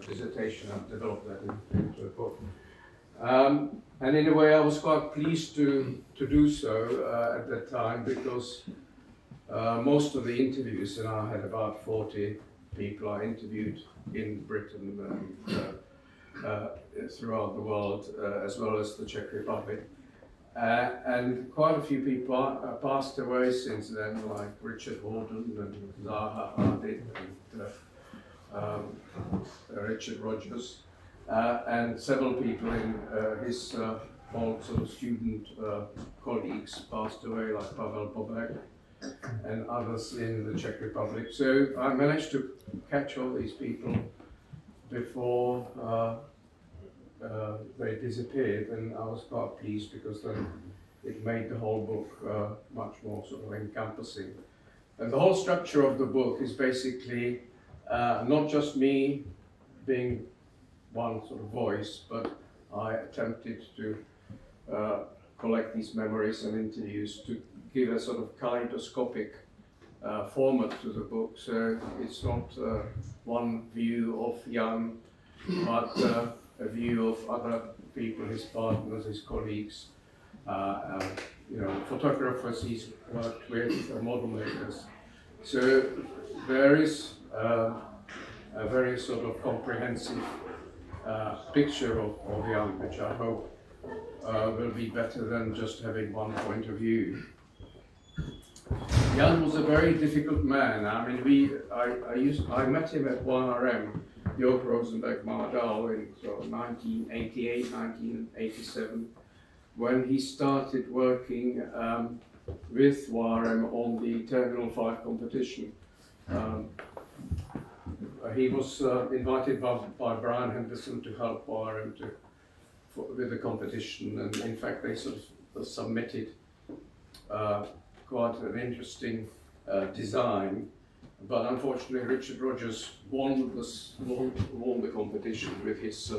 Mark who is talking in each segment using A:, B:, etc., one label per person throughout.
A: dissertation and developed that into a book. And in a way, I was quite pleased to do so at that time, because most of the interviews, and I had about 40 people I interviewed in Britain and throughout the world, as well as the Czech Republic. And quite a few people passed away since then, like Richard Horton and Zaha Hadid and Richard Rogers, and several people in his old sort of student colleagues passed away, like Pavel Bobek and others in the Czech Republic. So I managed to catch all these people before they disappeared, and I was quite pleased, because then it made the whole book much more sort of encompassing. And the whole structure of the book is basically not just me being one sort of voice, but I attempted to collect these memories and interviews to give a sort of kaleidoscopic format to the book. So it's not one view of Jan, but a view of other people, his partners, his colleagues, photographers he's worked with, model makers. So there is a very sort of comprehensive picture of Jan, which I hope will be better than just having one point of view. Jan was a very difficult man. I mean, I met him at YRM, Jörg Rosenberg Mardal, in sort of 1988, 1987, when he started working with YRM on the Terminal 5 competition. He was invited by Brian Henderson to help YRM with the competition, and in fact they sort of submitted quite an interesting design, but unfortunately Richard Rogers won the competition with his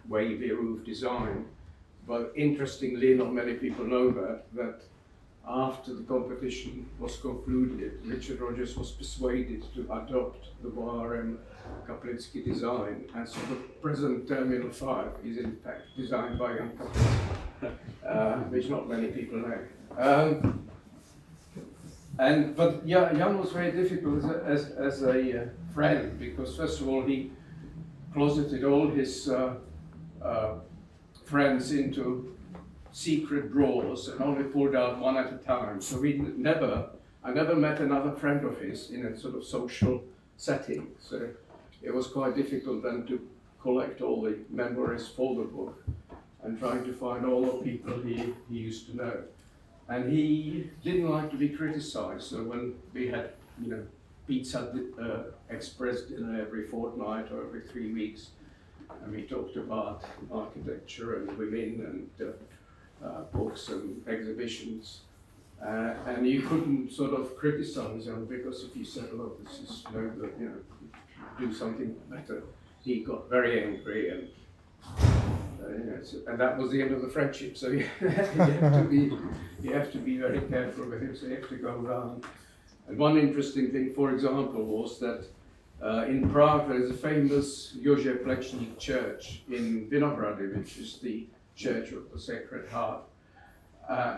A: wavy roof design. But interestingly, not many people know that after the competition was concluded, Richard Rogers was persuaded to adopt the YRM Kaplicky design, and so the present Terminal 5 is in fact designed by Jan Kaplicky, which not many people know. But Jan was very difficult as a friend, because first of all he closeted all his friends into secret drawers and only pulled out one at a time. So I never met another friend of his in a sort of social setting. So it was quite difficult then to collect all the memories for the book and trying to find all the people he used to know. And he didn't like to be criticized. So when we had, Pizza Express dinner every fortnight or every 3 weeks, and we talked about architecture and women and books and exhibitions, and you couldn't sort of criticize him, because if you said, "Look, this is no good, do something better," he got very angry, and and that was the end of the friendship. So you have to be very careful with him. So you have to go around. And one interesting thing, for example, was that in Prague there is a famous Jože Plečník church in Vinohrady, which is the Church of the Sacred Heart,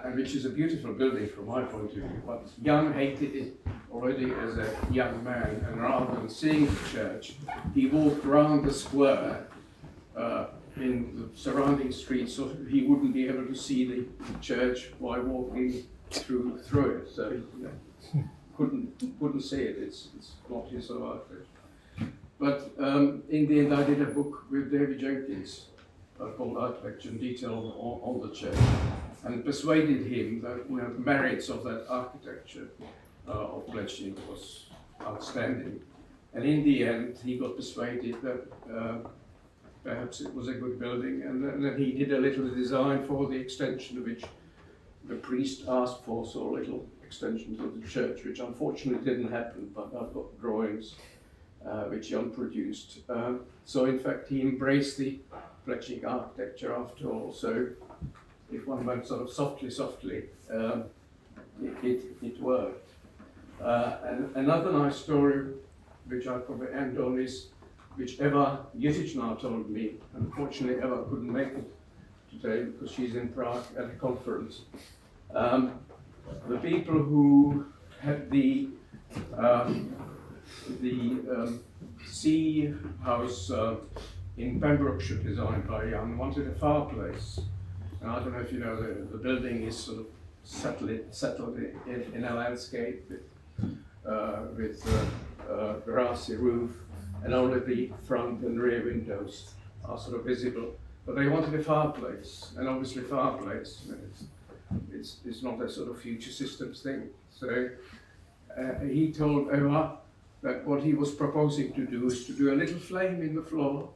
A: and which is a beautiful building from my point of view. But Jan hated it already as a young man, and rather than seeing the church, he walked around the square in the surrounding streets, so he wouldn't be able to see the church while walking through it. So couldn't see it. It's not his sort of outfit. But in the end, I did a book with David Jenkins called Architecture and Detail on the church, and persuaded him that the merits of that architecture of Plečník was outstanding. And in the end, he got persuaded that perhaps it was a good building, and then he did a little design for the extension, which the priest asked for, so little extensions of the church, which unfortunately didn't happen, but I've got drawings which Jan produced. So in fact he embraced the Plečník architecture after all, so if one went sort of softly, it worked. And another nice story, which I'll probably end on, is which Eva Jesichna told me. Unfortunately, Eva couldn't make it today because she's in Prague at a conference. The people who had the sea house in Pembrokeshire designed by Jan wanted a fireplace. And I don't know if you know, the building is sort of settled in a landscape with grassy roof, and only the front and rear windows are sort of visible. But they wanted a fireplace, and obviously fireplace, it's not a sort of future systems thing. So he told Eva that what he was proposing to do is to do a little flame in the floor,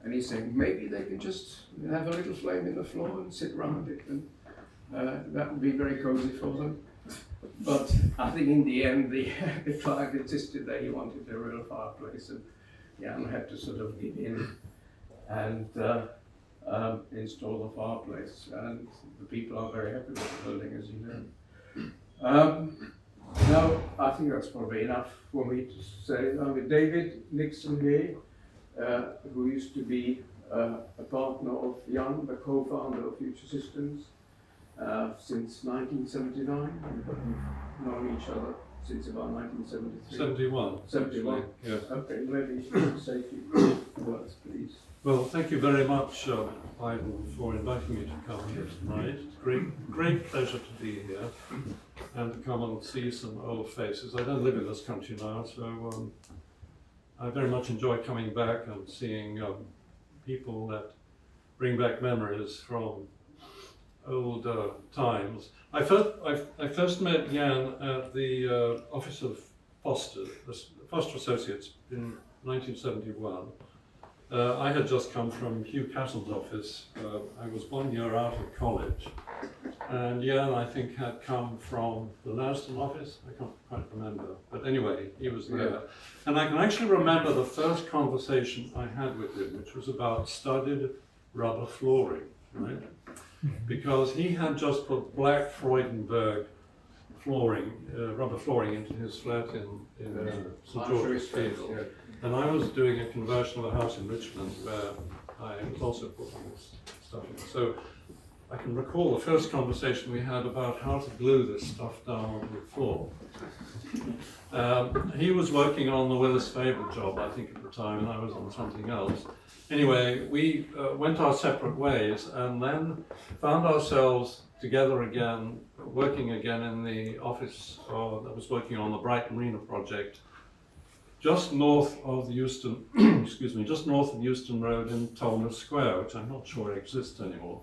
A: and he's saying maybe they can just have a little flame in the floor and sit around it, and that would be very cozy for them. But I think in the end the client insisted that he wanted a real fireplace, and Jan had to sort of give in and install the fireplace, and the people are very happy with the building, as you know. Now, I think that's probably enough for me to say. I'm with David Nixon here, who used to be a partner of Jan, the co-founder of Future Systems, since 1979. We've known each other since about 1973. 71.
B: Yeah.
A: Okay, maybe you should say a few words, please.
B: Well, thank you very much, Ivan, for inviting me to come here tonight. It's great pleasure to be here and to come and see some old faces. I don't live in this country now, so I very much enjoy coming back and seeing people that bring back memories from old times. I first met Jan at the office of Foster Associates in 1971. I had just come from Hugh Castle's office. I was 1 year out of college, and Jan, I think, had come from the Lansdowne office. I can't quite remember, but anyway, he was there. And I can actually remember the first conversation I had with him, which was about studded rubber flooring, right? Because he had just put black Freudenberg flooring, rubber flooring, into his flat in St George's Field. Yeah. And I was doing a conversion of a house in Richmond where I was also putting this stuff in. So I can recall the first conversation we had about how to glue this stuff down on the floor. He was working on the Willis Faber job, I think, at the time, and I was on something else. Anyway, we went our separate ways and then found ourselves together again, working again in the office that was working on the Brighton Arena project, just north of the Euston, just north of Euston Road in Tolmer Square, which I'm not sure exists anymore.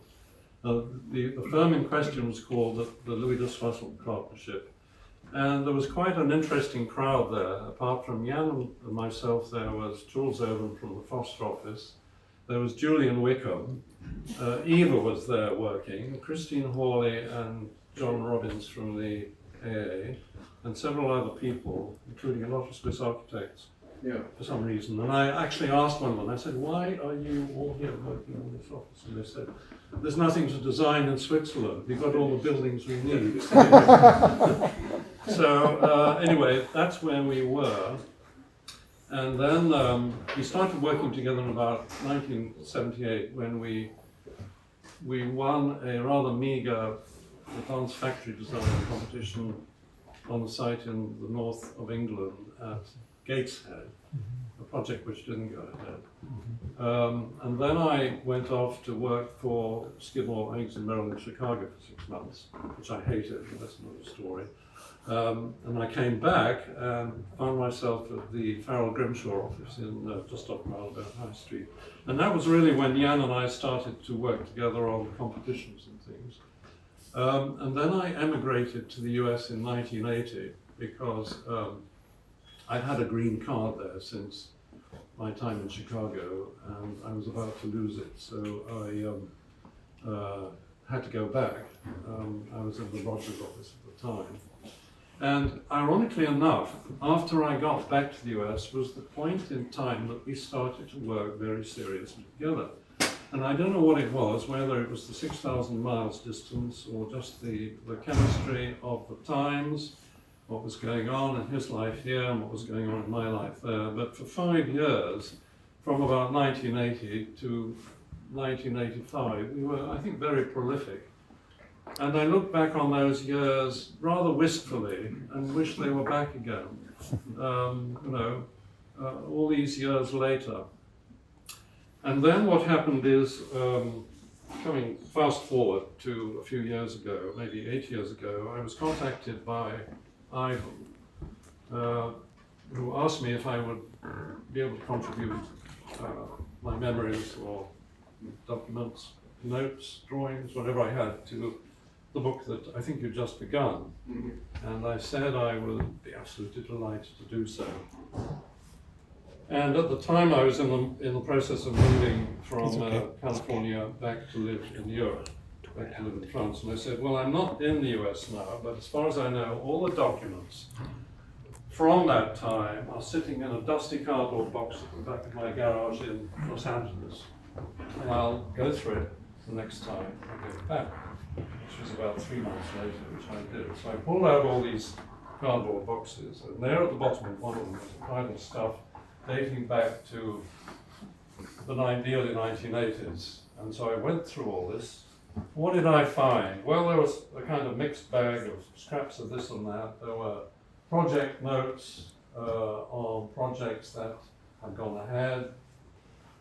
B: The firm in question was called the Louis de Soissons Partnership, and there was quite an interesting crowd there. Apart from Jan and myself, there was Jules Owen from the Foster office, there was Julian Wickham, Eva was there working, Christine Hawley and John Robbins from the AA, and several other people, including a lot of Swiss architects, for some reason. And I actually asked one of them, I said, why are you all here working on this office? And they said, there's nothing to design in Switzerland. We've got all the buildings we need. So anyway, that's where we were. And then we started working together in about 1978 when we won a rather meager advanced factory design competition on the site in the north of England at Gateshead, a project which didn't go ahead. And then I went off to work for Skidmore, Eggs and Merrill in Chicago for 6 months, which I hated, but that's another story. And I came back and found myself at the Farrell Grimshaw office in just off Marylebone High Street. And that was really when Jan and I started to work together on competitions and things. And then I emigrated to the US in 1980 because I'd had a green card there since my time in Chicago, and I was about to lose it, so I had to go back. I was in the Rogers office at the time. And ironically enough, after I got back to the US was the point in time that we started to work very seriously together. And I don't know what it was, whether it was the 6,000 miles distance or just the chemistry of the times, what was going on in his life here and what was going on in my life there. But for 5 years, from about 1980 to 1985, we were, I think, very prolific. And I look back on those years rather wistfully and wish they were back again, all these years later. And then what happened is, coming fast forward to a few years ago, maybe 8 years ago, I was contacted by Ivan, who asked me if I would be able to contribute my memories or documents, notes, drawings, whatever I had to the book that I think you'd just begun.
A: Mm-hmm.
B: And I said I would be absolutely delighted to do so. And at the time I was in the process of moving from California back to live in Europe, back to live in France. And I said, well, I'm not in the US now, but as far as I know, all the documents from that time are sitting in a dusty cardboard box at the back of my garage in Los Angeles. And I'll go through it the next time I go back, which was about 3 months later, which I did. So I pulled out all these cardboard boxes, and there at the bottom of one of them was a pile of stuff dating back to the early 1980s. And so I went through all this. What did I find? Well, there was a kind of mixed bag of scraps of this and that. There were project notes on projects that had gone ahead.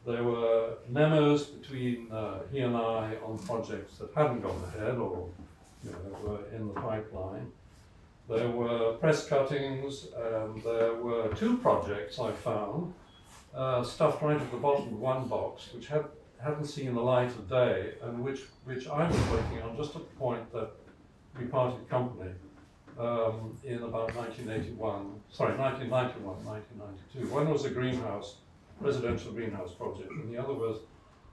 B: There were memos between he and I on projects that hadn't gone ahead or were in the pipeline. There were press cuttings, and there were 2 projects I found stuffed right at the bottom of one box, which hadn't seen the light of day, and which I was working on just at the point that we parted company in about 1991, 1992. One was a greenhouse, residential greenhouse project, and the other was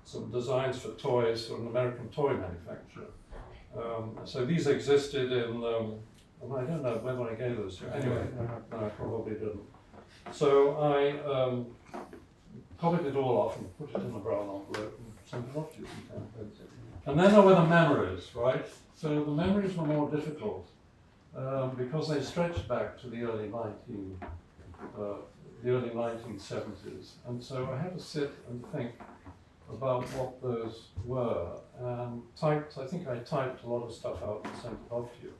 B: some designs for toys for an American toy manufacturer. So these existed in, I don't know whether I gave those to you. Anyway, no, I probably didn't. So I copied it all off and put it in a brown envelope and sent it off to you. And then there were the memories, right? So the memories were more difficult because they stretched back to the early 1970s. And so I had to sit and think about what those were, and I think I typed a lot of stuff out and sent it off to you.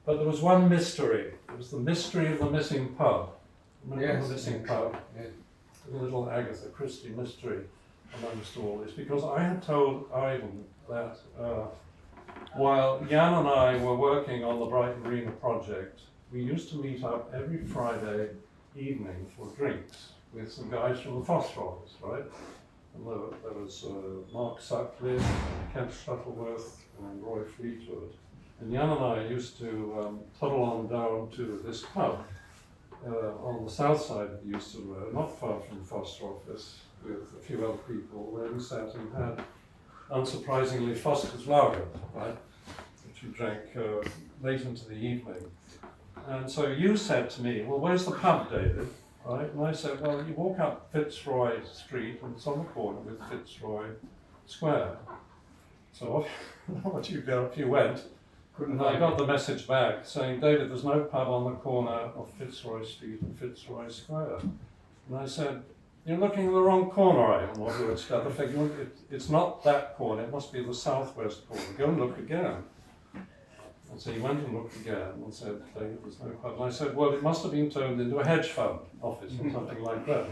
B: But there was one mystery. It was the mystery of the missing pub. Remember the missing pub?
A: Yes.
B: The little Agatha Christie mystery amongst all this. Because I had told Ivan that while Jan and I were working on the Brighton Arena project, we used to meet up every Friday evening for drinks with some guys from the Foster office, right? And there was Mark Sutcliffe, Kent Shuttleworth, and Roy Fleetwood. And Jan and I used to toddle on down to this pub on the south side of the Euston Road, not far from the Foster office, with a few other people, where we sat and had, unsurprisingly, Foster's lager, right, which we drank late into the evening. And so you said to me, well, where's the pub, David? Right? And I said, well, you walk up Fitzroy Street and it's on the corner with Fitzroy Square. So what you did, you went, and I got the message back saying, David, there's no pub on the corner of Fitzroy Street and Fitzroy Square. And I said, you're looking in the wrong corner, Ivan, or words to that effect. It's not that corner, it must be the southwest corner. Go and look again. And so he went and looked again and said, David, there's no pub. And I said, well, it must have been turned into a hedge fund office or something like that.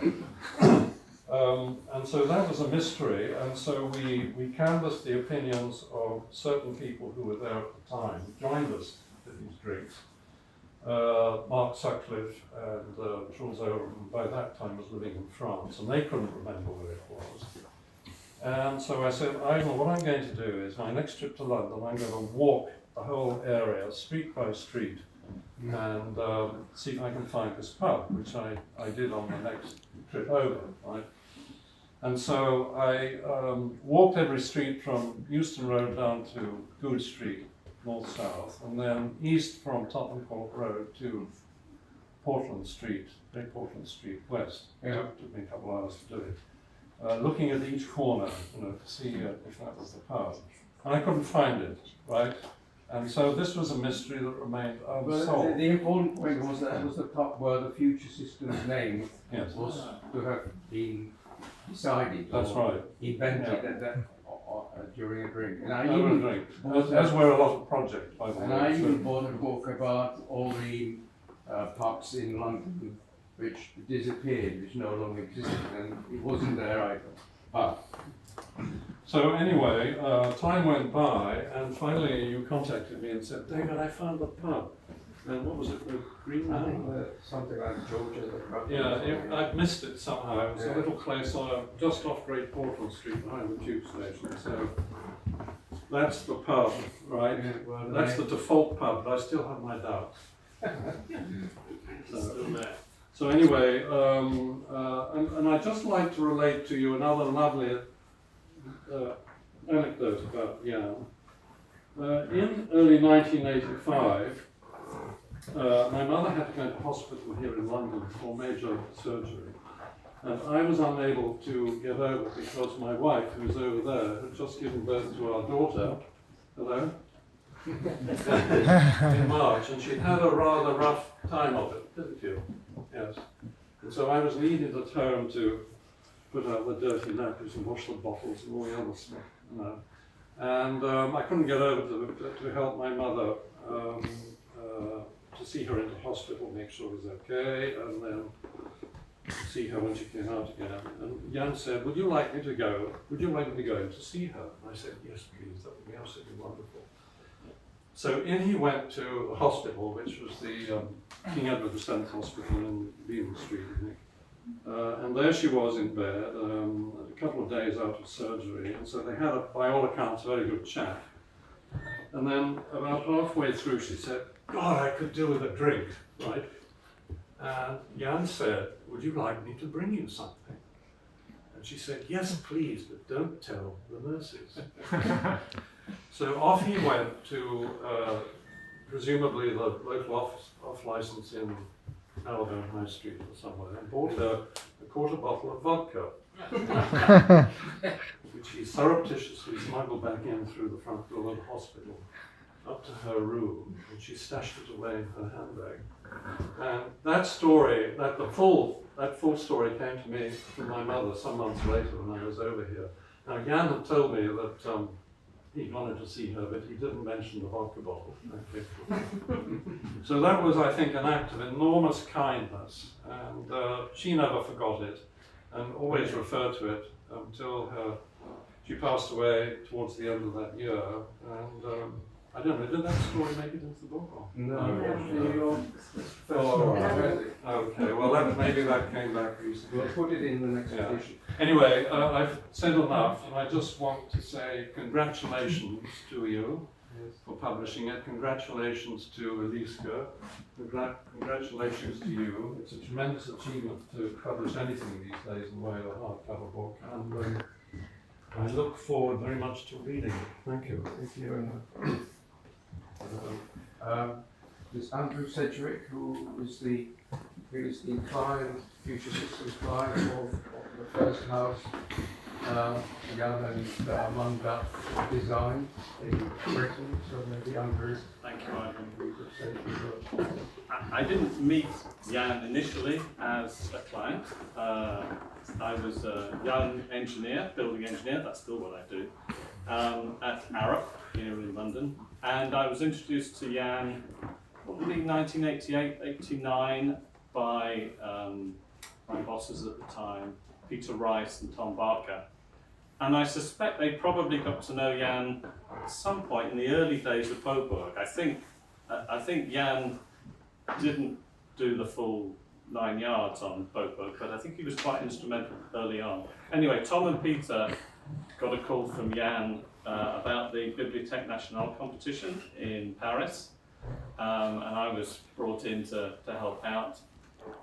B: And so that was a mystery. And so we canvassed the opinions of certain people who were there at the time, who joined us at these drinks. Mark Sutcliffe and Jules Oram, by that time was living in France, and they couldn't remember where it was. And so I said, Ivan, what I'm going to do is my next trip to London, I'm going to walk the whole area, street by street, and see if I can find this pub, which I did on the next trip over, right? And so I walked every street from Euston Road down to Good Street, north-south, and then east from Tottenham Court Road to Portland Street, Great Portland Street west.
A: Yeah.
B: It took me a couple of hours to do it. Looking at each corner, to see if that was the pub. And I couldn't find it, right? And so this was a mystery that remained
A: Well,
B: unsolved.
A: the important point was that was the top where the future system's name
B: Yes.
A: was to have been decided.
B: That's
A: or
B: right.
A: Invented at that, during a drink. And I
B: Over a
A: even,
B: drink. As were a lot of projects, by the way.
A: and I
B: So-
A: even bought a book about all the pubs in London which disappeared, which no longer existed, and it wasn't there either. But
B: So anyway, time went by, and finally you contacted me and said, David, I found the pub. And what was it, the Green
A: I think
B: Man?
A: something like Georgia.
B: Yeah, I'd missed it somehow. It was
A: Yeah.
B: a little place just off Great Portland Street behind the tube station. So that's the pub, right?
A: Yeah, well,
B: That's the default pub, but I still have my doubts. So anyway, and I'd just like to relate to you another lovely anecdote about Jan. In early 1985, my mother had to go to hospital here in London for major surgery. And I was unable to get over because my wife, who was over there, had just given birth to our daughter. Hello? In March, and she'd had a rather rough time of it, didn't you? Yes. And so I was needed at home to put out the dirty nappies and wash the bottles and all the other stuff, you know. And I couldn't get over to help my mother to see her into hospital, make sure it was okay, and then see her when she came out again. And Jan said, would you like me to go? Would you like me to go in to see her? And I said, yes, please, that would be absolutely wonderful. So in he went to the hospital, which was the King Edward VII Hospital in Beaman Street, I think. And there she was in bed, a couple of days out of surgery, and so they had, by all accounts, a very good chat. And then about halfway through she said, God, I could do with a drink, right? And Jan said, would you like me to bring you something? And she said, yes, please, but don't tell the nurses. So off he went to presumably the local off license in Alabama High Street or somewhere, and bought her a quarter bottle of vodka, which he surreptitiously smuggled back in through the front door of the hospital, up to her room, and she stashed it away in her handbag. And that story, that full story came to me from my mother some months later when I was over here. Now Jan had told me that he wanted to see her, but he didn't mention the vodka bottle. Okay. So that was, I think, an act of enormous kindness, and she never forgot it, and always referred to it until she passed away towards the end of that year. And I don't know, did that story make it into the book? Or?
A: No,
B: No.
A: Oh,
B: Okay, well maybe that came back recently.
A: we'll put it in the next
B: Yeah.
A: edition.
B: Anyway, I've said enough, and I just want to say congratulations to you for publishing it. Congratulations to Eliska. Congratulations to you. It's a tremendous achievement to publish anything these days in the way of a hardcover book, and I look forward very much to reading it. Thank you.
A: Thank you very much. There's Andrew Sedgwick, who is the client, Future Systems client of the first house, Jan and among that design in Britain, so maybe Andrew.
C: Thank you, Ivan.
A: you could say a few words.
C: I didn't meet Jan initially as a client. I was a young engineer, building engineer, that's still what I do, at Arup here in London. And I was introduced to Jan probably 1988, 89 by my bosses at the time, Peter Rice and Tom Barker. And I suspect they probably got to know Jan at some point in the early days of Boberg. I think Jan didn't do the full 9 yards on Boberg, but I think he was quite instrumental early on. Anyway, Tom and Peter got a call from Jan about the Bibliothèque Nationale competition in Paris, and I was brought in to help out.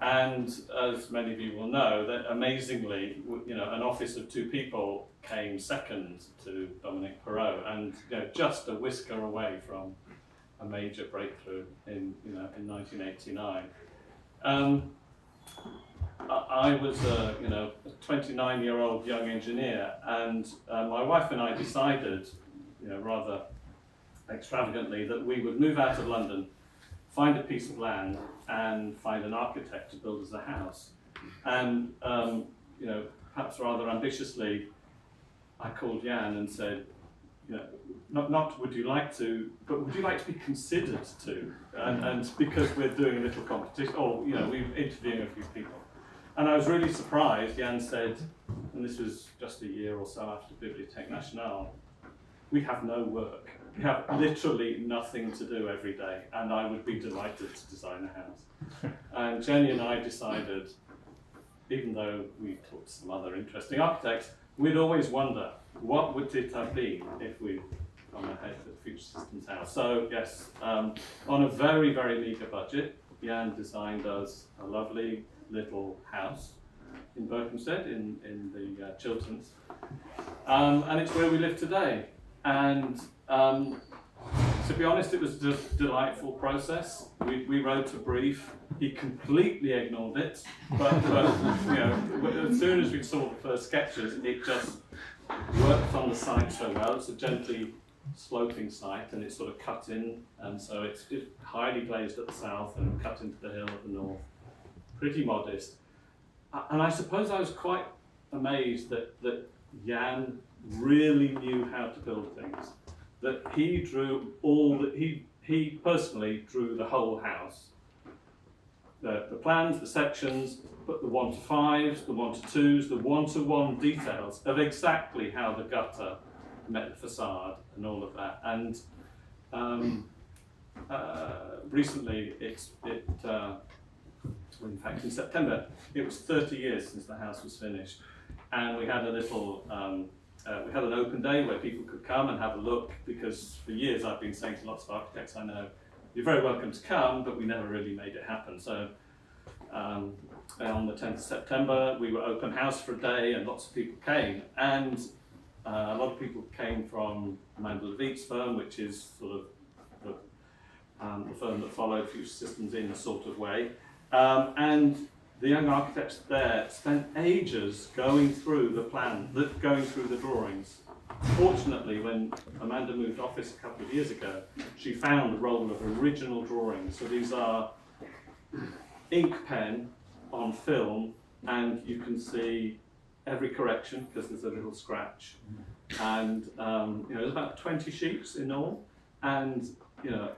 C: And as many of you will know, that amazingly, an office of 2 people came second to Dominique Perrault, and just a whisker away from a major breakthrough in 1989. I was a 29-year-old young engineer, and my wife and I decided, rather extravagantly that we would move out of London, find a piece of land, and find an architect to build us a house. And you know, perhaps rather ambitiously, I called Jan and said, you know, not would you like to, but would you like to be considered to? And because we're doing a little competition, or you know, we're interviewing a few people. And I was really surprised. Jan said, and this was just a year or so after Bibliothèque Nationale, we have no work. We have literally nothing to do every day, and I would be delighted to design a house. And Jenny and I decided, even though we talked to some other interesting architects, we'd always wonder, what would it have been if we'd gone ahead with Future Systems House? So yes, on a very, very meagre budget, Jan designed us a lovely little house in Berkhamsted, in the Chilterns. And it's where we live today. And to be honest, it was a delightful process. We wrote a brief. He completely ignored it, but you know, as soon as we saw the first sketches, it just worked on the site so well. It's a gently sloping site, and it's sort of cut in, and so it's highly glazed at the south and cut into the hill at the north. Pretty modest. And I suppose I was quite amazed that Jan really knew how to build things. That he drew he personally drew the whole house. The plans, the sections, but the 1 to 5s, the 1 to 2s, the 1 to 1 details of exactly how the gutter met the facade and all of that. And recently, in fact in September, it was 30 years since the house was finished, and we had a little, we had an open day where people could come and have a look, because for years I've been saying to lots of architects I know, you're very welcome to come, but we never really made it happen. So on the 10th of September, we were open house for a day, and lots of people came. And a lot of people came from Amanda Levitt's firm, which is sort of the firm that followed Future Systems in a sort of way. And the young architects there spent ages going through the plan, going through the drawings. Fortunately, when Amanda moved office a couple of years ago, she found the roll of original drawings. So these are ink pen on film, and you can see every correction because there's a little scratch. And you know, there's about 20 sheets in all. And you know,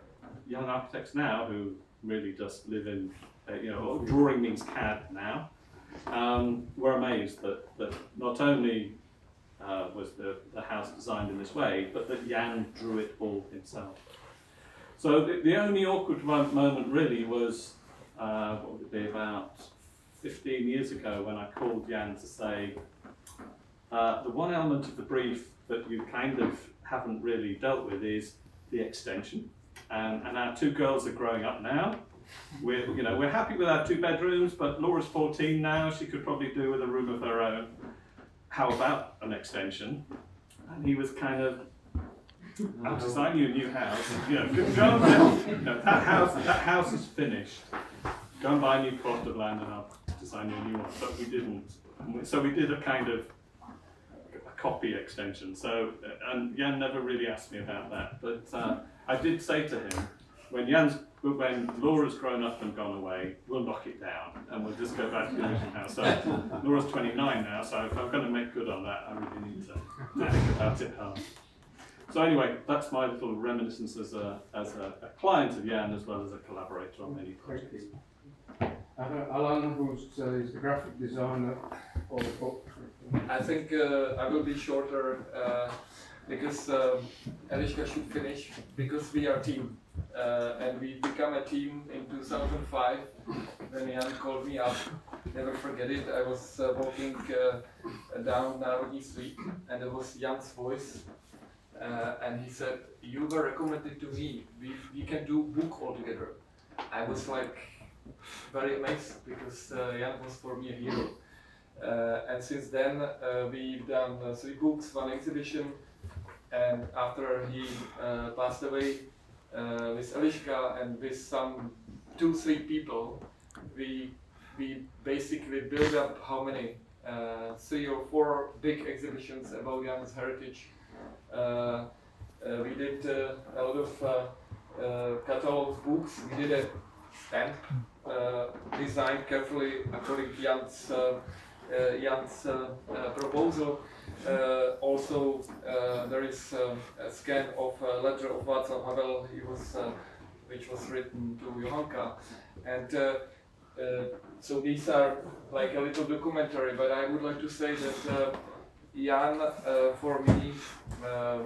C: young architects now who really just live in, you know, drawing means CAD now, were amazed that not only was the house designed in this way, but that Jan drew it all himself. So the only awkward moment really was, what would it be, about 15 years ago, when I called Jan to say, the one element of the brief that you kind of haven't really dealt with is the extension. And our 2 girls are growing up now. We're happy with our 2 bedrooms, but Laura's 14 now, she could probably do with a room of her own. How about an extension? And he was kind of, I'll design you a new house. You know, go and, that house is finished. Go and buy a new plot of land and I'll design you a new one. But we didn't. So we did a kind of a copy extension. So, and Jan never really asked me about that. But I did say to him, when Laura's grown up and gone away, we'll knock it down and we'll just go back to the original house. So Laura's 29 now, so if I'm going to make good on that, I really need to think about it hard. So anyway, that's my little reminiscence as a client of Jan as well as a collaborator on many projects.
A: Alan, who's the graphic designer of the book.
D: I think I will be shorter because Eliška should finish, because we are a team. And we become a team in 2005 when Jan called me up. Never forget it. I was walking down Národní Street, and it was Jan's voice. And he said, "You were recommended to me. We can do book altogether." I was like very amazed, because Jan was for me a hero. And since then we've done 3 books, 1 exhibition, and after he passed away, with Eliška and with some 2-3 people, we basically built up how many 3 or 4 big exhibitions about Jan's heritage. we did a lot of catalog books. We did a stamp designed carefully according to Jan's proposal. Also, there is a scan of a letter of Václav Havel, which was written to Johanka, and so these are like a little documentary. But I would like to say that Jan, for me,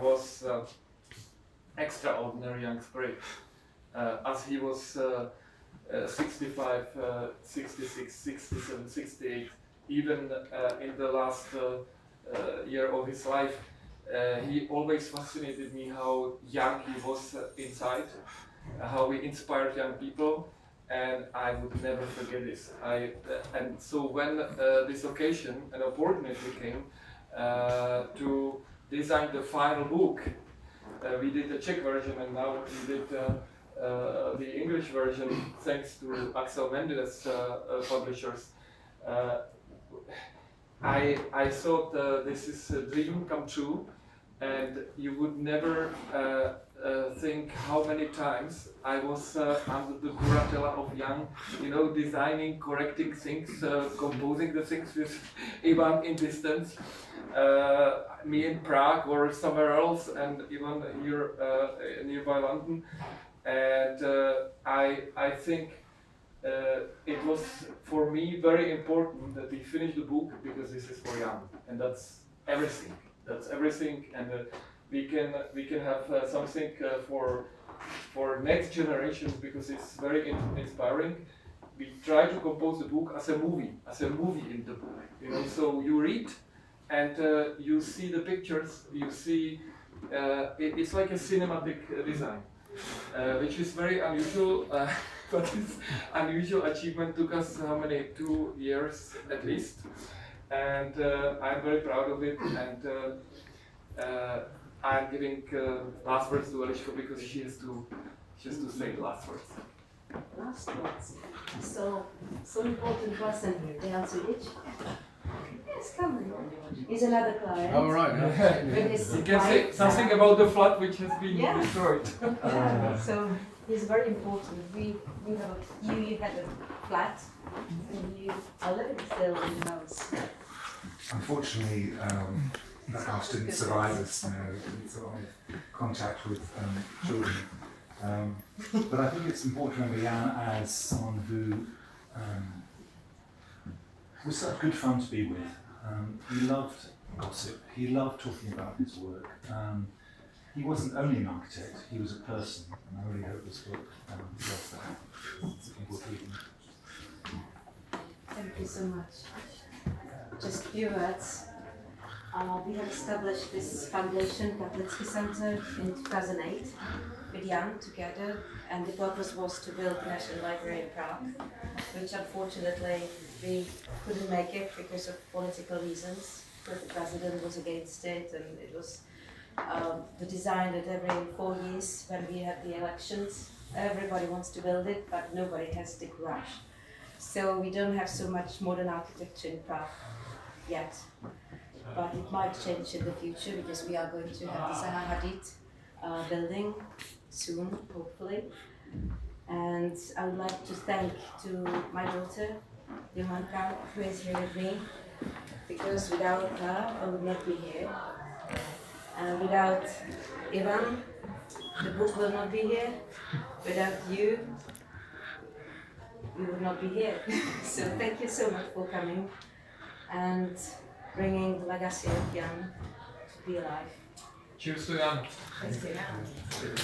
D: was extraordinary young spirit, as he was 65, 66, 67, 68, even in the last year of his life. He always fascinated me how young he was inside, how he inspired young people, and I would never forget this. And so when this occasion, an opportunity came to design the final book, we did the Czech version and now we did the English version thanks to Axel Mendes publishers. I thought this is a dream come true, and you would never think how many times I was under the curatela of Jan, designing, correcting things, composing the things with Ivan in distance, me in Prague or somewhere else, and Ivan here nearby London. And I think it was for me very important that we finish the book, because this is for Jan, and that's everything. That's everything, and we can have something for next generations, because it's very inspiring. We try to compose the book as a movie in the book. So you read, and you see the pictures. You see, it's like a cinematic design, which is very unusual. But this unusual achievement took us how many? 2 years at least, and I'm very proud of it. And I'm giving last words to Eliška, because she has to say the last words.
E: Last words. So important person here. They answer each. Yes, come on. He's another client.
A: Oh, right.
D: You can say something about the flat which has been destroyed.
E: Yeah, so he's very important. You had a flat, and you are living still in the house.
F: Unfortunately, that house didn't survive us, didn't survive contact with children. But I think it's important to remember Jan as someone who was such good fun to be with. He loved gossip, he loved talking about his work. He wasn't only an architect, he was a person, and I really hope this book does that. It's important.
E: Thank you so much. Just a few words. We have established this foundation, Kaplicky Center, in 2008 with Jan together, and the purpose was to build the National Library in Prague, which unfortunately we couldn't make it because of political reasons. The president was against it, and it was the design that every 4 years when we have the elections, everybody wants to build it, but nobody has the courage. So we don't have so much modern architecture in Prague yet. But it might change in the future, because we are going to have the Zaha Hadid building soon, hopefully. And I would like to thank to my daughter, Johanka, who is here with me, because without her I would not be here. And without Ivan, the book will not be here. Without you, we would not be here. So thank you so much for coming and bringing the legacy of Jan to be alive.
D: Cheers to Jan.
E: Thanks to Jan.
A: Cheers.